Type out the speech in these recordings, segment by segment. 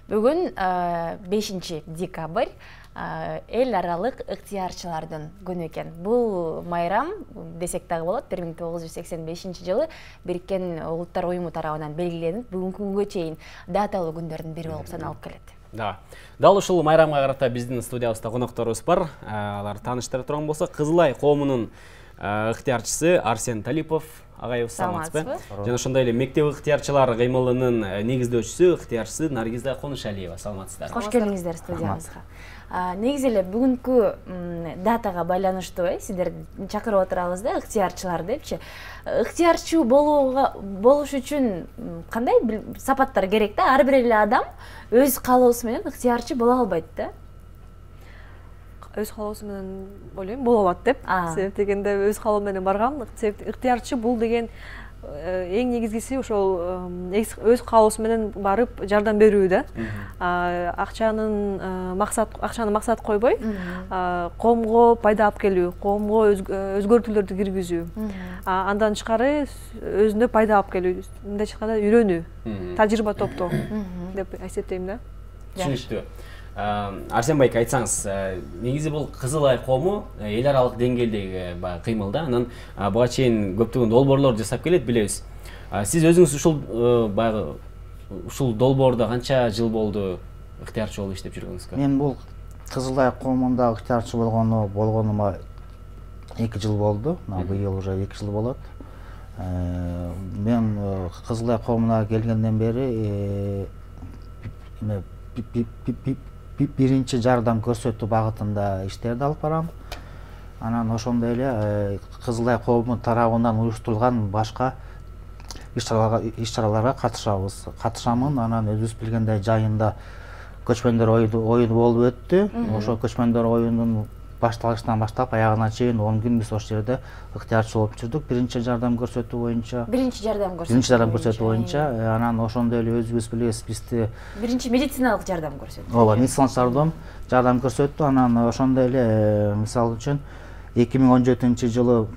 Бүгін 5 декабрь эл аралык ыктыярчылардын күнү экен. Бул майрам десек дагы болот. 1985 жылы Бириккен Улуттар уюму тарабынан белгиленип, бүгүнкү күнгө чейин даталуу күндөрдүн бири болуп саналып келет. Да. Дал ушул майрамга карата биздин студиябызда конокторубуз бар. Алар тааныштыра турган болсок, Кызылай коомунун ыктыярчысы Арсен Талипов агайыбыз, саламатсызбы? Жана ошондой эле мектеп ыктыярчылар кыймылынын негиздөөчүсү, ыктыярчысы Наргиза Конушалиева, саламатсыздарбы? Кош келиңиздер студиябызга. Негизи эле бүгүнкү датага байланыштуу сиздер чакырып отурабыз да, ыктыярчылар депчи. Ыктыярчы болуш үчүн кандай сапаттар керек да? Ар бир эле адам өз каалоосу менен ыктыярчы боло албайт да. Өз каалоосу менен ойлойм боло алат деп. Себеп дегенде өз каалоо менен барган. Ыктыярчы бул деген эң негизгиси ошол өз каалоосу менен барып жардам берүү да. Акчаны максат койбой, коомго пайда алып келүү, коомго өзгөртүүлөрдү киргизүү. Андан тышкары өзүнө пайда алып келүү, мындай чыкканда үйрөнүү, тажрыйба топтоо деп эсептейм да. Түшүнүктүү. Арсен байке, айтсаңыз, негизи бул Кызылай коому эл аралык деңгээлдеги кыймыл да, анан буга чейин көптөгөн долбоорлор жасап келет, билебиз. Сиз өзүңүз ушул долбоордо канча жыл болду ыктыярчы болуп иштеп жүргөнүзгө? Мен бул Кызылай коомунда ыктыярчы болгонума 2 жыл болду. Быйыл уже 2 жыл болот. Мен Кызылай коомуна келгенден бери биринчи жардам көрсөтүү багытында иштерди алып барам. Анан ошондой эле Кызылай коому тарабынан уюштурулган башка иш-чараларга катышамын. Анан өзүбүз билгендей жайында көчмөндөр оюну болуп өттү. Ошо көчмөндөр оюнунун башталышынан баштап аягына чейин 10 күн биз ошол жерде ыктыярчы болуп жүрдүк. Биринчи жардам көрсөтүү боюнча. Биринчи жардам көрсөтүү боюнча. Анан ошондой эле өзүбүз билебиз, бизди биринчи медициналык жардам көрсөтүү. Ооба, медициналык жардам көрсөттү. Анан ошондой эле мисалы үчүн 2017 жылы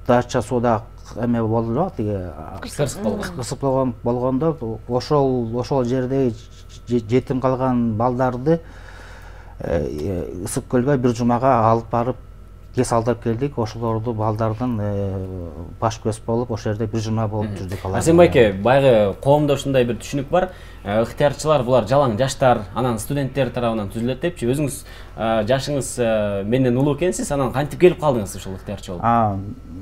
Дача сууда эме болду, тиги кырсык болгондо ошол жердеги жетим калган балдарды Ысык көлгө бир жумага алып барып кес алдырып келдик. Ошолорду балдардын баш көз болуп, ошол жерде бир жума болуп жүрдүк. Арсен байке, байгы коомдо ушундай бир түшүнүк бар. Ыктыярчылар булар жалаң жаштар, анан студенттер тарабынан түзүлөт депчи. Өзүңүз жашыңыз менден улуу экенсиз, анан кантип келип калдыңыз ушул ыктыярчы болуп?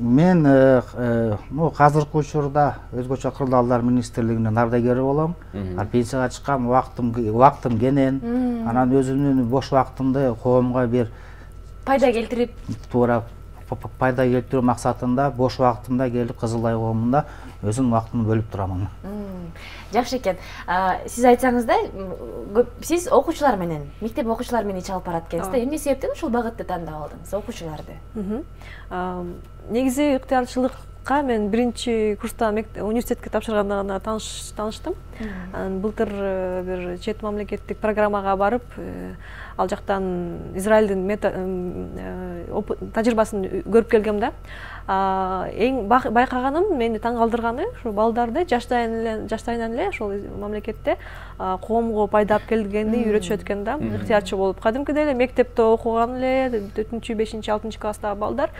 Мен азыркы учурда өзгөчө кырдаалдар министрлигинин ардагери болом. Пенсияга чыккам, убактым кенен. Анан өзүмдүн бош убактымды коомго бир пайда келтирип, пайда келтирүү максатында бош убактымда келип Кызылай коомунда өзүмдүн убактымды бөлүп турамын. Жакшы экен. Сиз айтсаңыз да, сиз окуучулар менен, мектеп окуучулар менен иш алып барат экенсиз да. Эмне себептен ушул багытты тандап алдыңыз, окуучуларды? Негизи ыктыярчылыкка мен биринчи курста университетке тапшырганда гана тааныштым. Былтыр бир чет мамлекеттик программага барып, ал жактан Израилдин тажрыйбасын көрүп келгем да. Эң байкаганым, мени таң калтырганы, ушу балдарды жаштайынан эле ошол мамлекетте коомго пайда алып келгенди үйрөтүшөт экен да. Ыктыярчы болуп, кадимкидей эле мектепте окуган эле 4-5, 6 класстагы балдар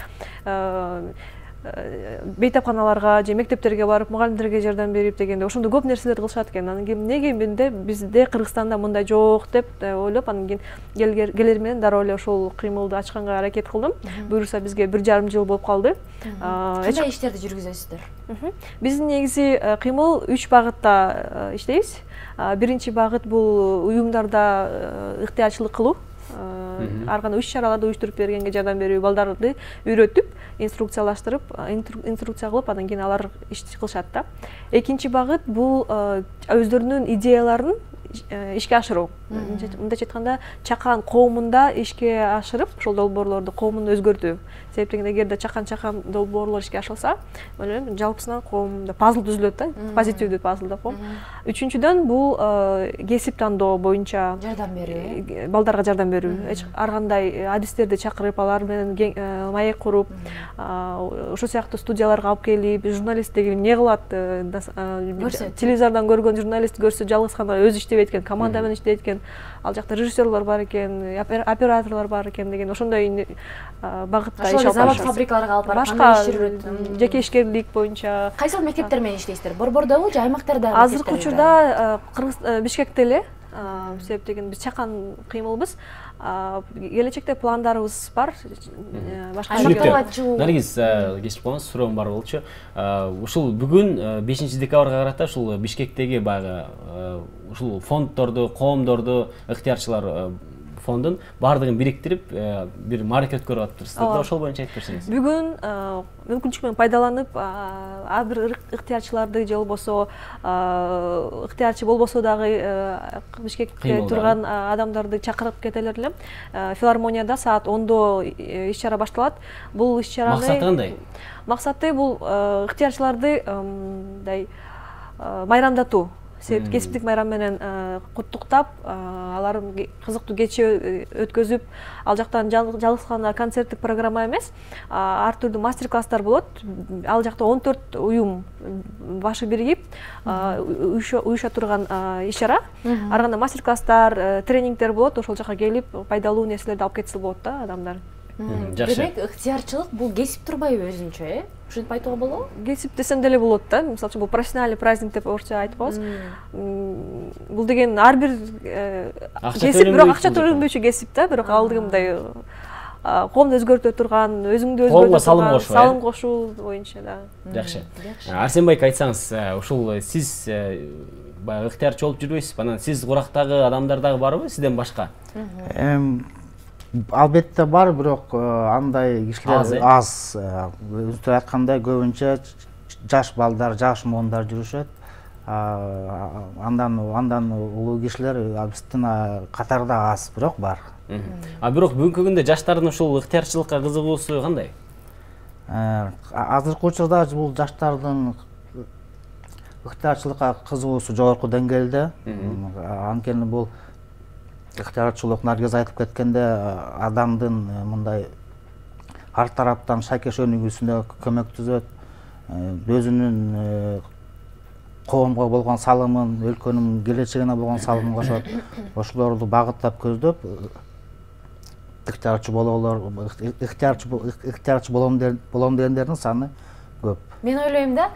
бейтапканаларга же мектептерге барып мугалимдерге жардам берип дегенде ошондо көп нерселер кылышат экен. Анан кийин неге бизде Кыргызстанда мындай жок деп ойлоп, анан кийин келер менен дароо эле ошол кыймылды ачканга аракет кылдым. Буюрса бизге 1,5 жыл болуп калды. Кандай иштерди жүргүзөсүздөр? Биздин негизи кыймыл 3 багытта иштейбиз. Биринчи багыт бул уюмдарда ыктыярчылык кылуу. Ар кандай иш-чараларды уюштуруп бергенге жардам берүү, балдарды үйрөтүп, инструкция кылып, анан кийин алар иш кылышат да. Экинчи багыт бул өздөрүнүн идеяларын ишке ашыруу. мындайча айтканда чакан коомунда ишке ашырып ошол долбоорлорду коомун өзгөртүү. Себеп дегенде эгерде чакан долбоорлор ишке ашылса, ойлойм жалпысынан коомдо пазл түзүлөт да, позитивдүү пазл деп коем. Үчүнчүдөн бул кесип тандоо боюнча жардам берүү, балдарга жардам берүү. Ар кандай адистерди чакырып, алар менен маек куруп, ошо сыяктуу студияларга алып келип, журналист деген эмне кылат, телевизордон көргөн журналист көрсө жалгыз гана өзү иштебейт экен, команда менен иштейт экен, ал жакта режиссерлор бар экен, операторлор бар экен деген ошондой багытта иш алып завод фабрикаларга алып барып кандай иш жүрөт, жеке ишкерлик боюнча. Кайсыл мектептер менен иштейсиздер? Борбордобу же аймактарда? Азыркы учурда Бишкекте эле, себеп деген биз чакан кыймылбыз. Келечекте пландарыбыз бар. Башка аймактарга чыгуу. Наргиз, кесип коеңуз, суроом бар болчу. Ушул бүгүн 5 декабрга карата ушул Бишкектеги баягы ушул фонддорду, коомдорду, ыктыярчылар фондун бардыгын бириктирип бир маареке өткөрүп атыптырсыздар да, ошол боюнча айтып берсеңиз. Бүгүн мүмкүнчүлүк менен пайдаланып, ар бир ыктыярчыларды же болбосо ыктыярчы болбосо дагы Бишкекте турган адамдарды чакырып кетелер элем. Филармонияда саат 10-до иш-чара башталат. Бул иш-чараны максаты кандай? Максаты бул ыктыярчыларды мындай майрамдатуу. Кесиптик майрам менен куттуктап, алардын кызыктуу кече өткөзүп, ал жактан жалгыз гана концерттик программа эмес, ар түрдүү мастер-класстар болот. Ал жакта 14 уюм башы биригип уюша турган иш-чара. Ар кандай мастер-класстар, тренингдер болот. Ошол жака келип, пайдалуу нерселерди алып кетсе болот да адамдар. Демек, ыктыярчылык бул кесип турбайбы өзүнчө, ушинтип айтууга болобу? Кесип десем деле болот да. Мисалы үчүн бул профессиональный праздник деп орусча айтып коебуз. Бул деген ар бир кесип, бирок акча төлөнбөйчү кесип да, бирок ал дегенде коомду өзгөртө турган, өзүңдү өзгөртө турган, салым кошуу боюнча да. Жакшы. Арсенбай айксаңыз, ушул сиз баягы ыктыярчы болуп жүрбөйсүз, анан сиз курактагы адамдар дагы барбы сизден башка? Албетте бар, бирок андай кишилер аз. Өзүңүз айткандай көбүнчө жаш балдар, жаш моондар жүрүшөт. Андан улуу кишилер биздин катарда аз, бирок бар. Бирок бүгүнкү күндө жаштардын ушул ыктыярчылыкка кызыгуусу кандай? Азыркы учурда бул жаштардын ыктыярчылыкка кызыгуусу жогорку деңгээлде. Анткени бул ыктыярчылык, Наргиз айтып кеткенде, адамдын мындай ар тараптан шайкеш өнүгүүсүнө көмөктөшөт, өзүнүн коомго болгон салымын, өлкөнүн келечегине болгон салымын кошот. Ошолорду багыттап көздөп ыктыярчы болом дегендердин саны көп. Мен ойлойм да,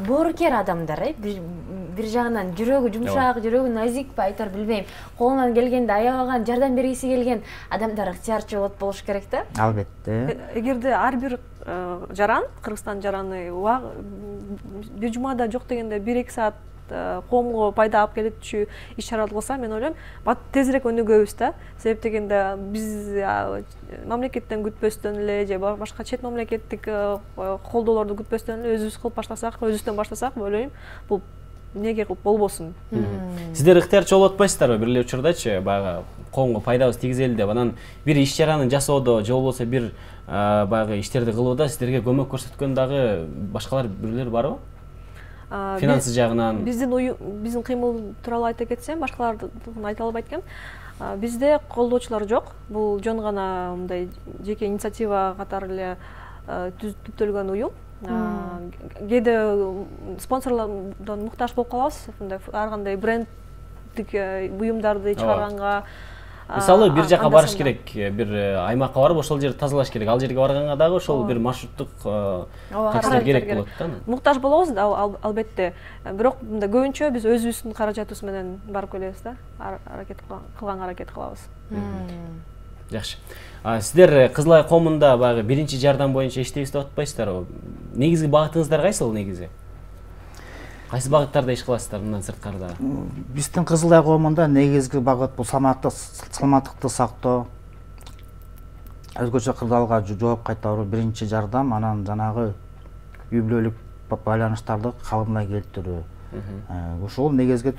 боорукер адамдар, бир жагынан жүрөгү жумшак, жүрөгү назик айтар билбейм, колунан келгенде аябаган жардам бергиси келген адамдар ыктыярчы болуш керек да. Албетте. Эгерде ар бир жаран, Кыргызстан жараны бир жумада жок дегенде 1-2 саат коомго пайда алып келчү иш-чаралар кылса, мен ойлойм, тезирээк өнүгөбүз да. Себеп дегенде биз мамлекеттен күтпөстөн эле же башка чет мамлекеттик колдоолорду күтпөстөн эле өзүбүз кылып баштасак, өзүбүздөн баштасак, ойлойм, бул эмнеге кылып болбосун. Сиздер ыктыярчы болуп атпайсыздарбы бир эле учурдачы, баягы коомго пайдабыз тийгизели деп, анан бир иш-чараны жасоодо же болбосо бир баягы иштерди кылууда сиздерге көмөк көрсөткөн дагы башкалар бирлер барбы? Финансы жагынан. Биздин кыймыл тууралуу айта кетсем, башкалардын айта албайт экен. Бизде колдоочулар жок. Бул жөн гана мындай жеке инициатива катары эле түптөлгөн уюм. Кээде спонсорлордон муктаж болуп калабыз, ар кандай бренддик буюмдарды чыгарганга. Мисалы бир жака барыш керек, бир аймакка барып ошол жерди тазалаш керек. Ал жерге барганга дагы ошол бир маршруттук качтар керек болот да. Муктаж болобуз, албетте. Бирок мындай көбүнчө биз өзүбүздүн каражатыбыз менен барып келебиз да. Аракет кылабыз. Жакшы. Сиздер Кызылай коомунда баягы биринчи жардам боюнча иштейбиз деп атпайсыздарбы? Негизги багытыңыздар кайсыл негизи? Кайсы багыттарда иш кыласыздар мындан сырткарда? Биздин Кызылай коомунда негизги багыт бул саламаттыкты сактоо, өзгөчө кырдаалга жооп кайтаруу, биринчи жардам, анан жанагы үй бүлөлүк байланыштарды калыбына келтирүү. Ушул негизги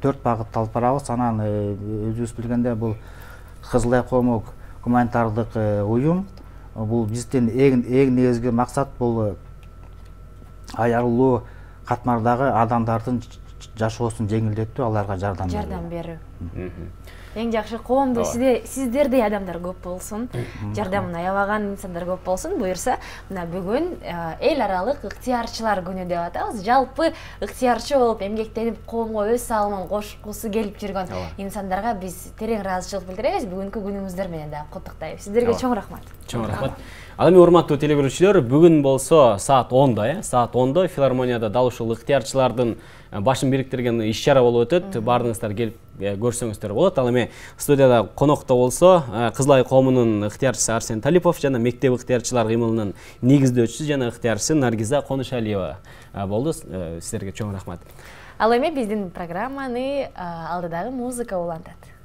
4 багытты алып барабыз. Анан өзүбүз билгенде бул Кызылай коому гуманитардык уюм. Бул биздин эң негизги максат бул аярылуу катмардагы адамдардын жашоосун жеңилдетүү, аларга жардам берүү. Эң жакшы коомдо сиздердей адамдар көп болсун, жардамын аябаган инсандар көп болсун. Буюрса, мына бүгүн эл аралык ыктыярчылар күнү деп атабыз. Жалпы ыктыярчы болуп эмгектенип коомго өз салымын кошкусу келип жүргөн инсандарга биз терең ыраазычылык билдиребиз. Бүгүнкү күнүңүздөр менен да куттуктайбыз. Сиздерге чоң рахмат. Чоң рахмат. Ал эми урматтуу телегөрүүчүлөр, бүгүн болсо саат 10-да, филармонияда дал ушул ыктыярчылардын башын бириктирген иш-чара болуп өтөт. Бардыңыздар келип көрсөңүздөр болот. Ал эми студияда конокто болсо Кызылай коомунун ыктыярчысы Арсен Талипов жана мектеп ыктыярчылар кыймылынын негиздөөчүсү жана ыктыярчысы Наргиза Конушалиева болду. Сиздерге чоң рахмат. Ал эми биздин программаны алдыдагы музыка улантат.